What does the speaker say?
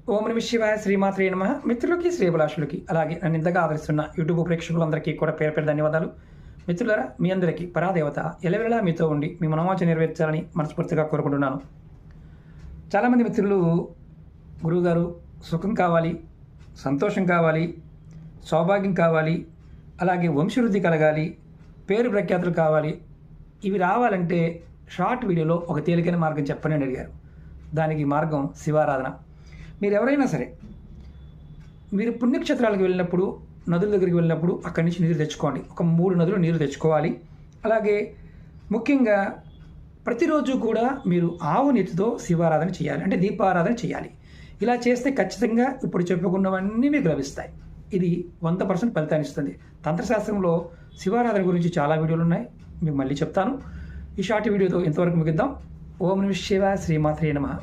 ఓం నమః శివాయ శ్రీమాత్రే నమః. మిత్రులకి శ్రేభిలాషులకి అలాగే నన్ను ఇంతగా ఆదరిస్తున్న యూట్యూబ్ ప్రేక్షకులందరికీ కూడా పేరు పేరు ధన్యవాదాలు. మిత్రులారా, మీ అందరికీ పరాదేవత ఎల్లవేళలా మీతో ఉండి మీ మనోవాంఛ నెరవేర్చాలని మనస్ఫూర్తిగా కోరుకుంటున్నాను. చాలామంది మిత్రులు, గురువుగారు సుఖం కావాలి, సంతోషం కావాలి, సౌభాగ్యం కావాలి, అలాగే వంశవృద్ధి కలగాలి, పేరు ప్రఖ్యాతులు కావాలి, ఇవి రావాలంటే షార్ట్ వీడియోలో ఒక తేలికైన మార్గం చెప్పండి అని అడిగారు. దానికి మార్గం శివారాధన. మీరు ఎవరైనా సరే, మీరు పుణ్యక్షేత్రాలకు వెళ్ళినప్పుడు, నదుల దగ్గరికి వెళ్ళినప్పుడు అక్కడి నుంచి నీరు తెచ్చుకోండి. ఒక 3 నదులు నీరు తెచ్చుకోవాలి. అలాగే ముఖ్యంగా ప్రతిరోజు కూడా మీరు ఆవు నెత్తితో శివారాధన చేయాలి, అంటే దీపారాధన చేయాలి. ఇలా చేస్తే ఖచ్చితంగా ఇప్పుడు చెప్పుకున్నవన్నీ మీకు లభిస్తాయి. ఇది 100% ఫలితాన్ని ఇస్తుంది. తంత్రశాస్త్రంలో శివారాధన గురించి చాలా వీడియోలు ఉన్నాయి, మీకు మళ్ళీ చెప్తాను. ఈ షార్ట్ వీడియోతో ఇంతవరకు ముగిద్దాం. ఓం నమః శివాయ శ్రీమాత్రే నమః.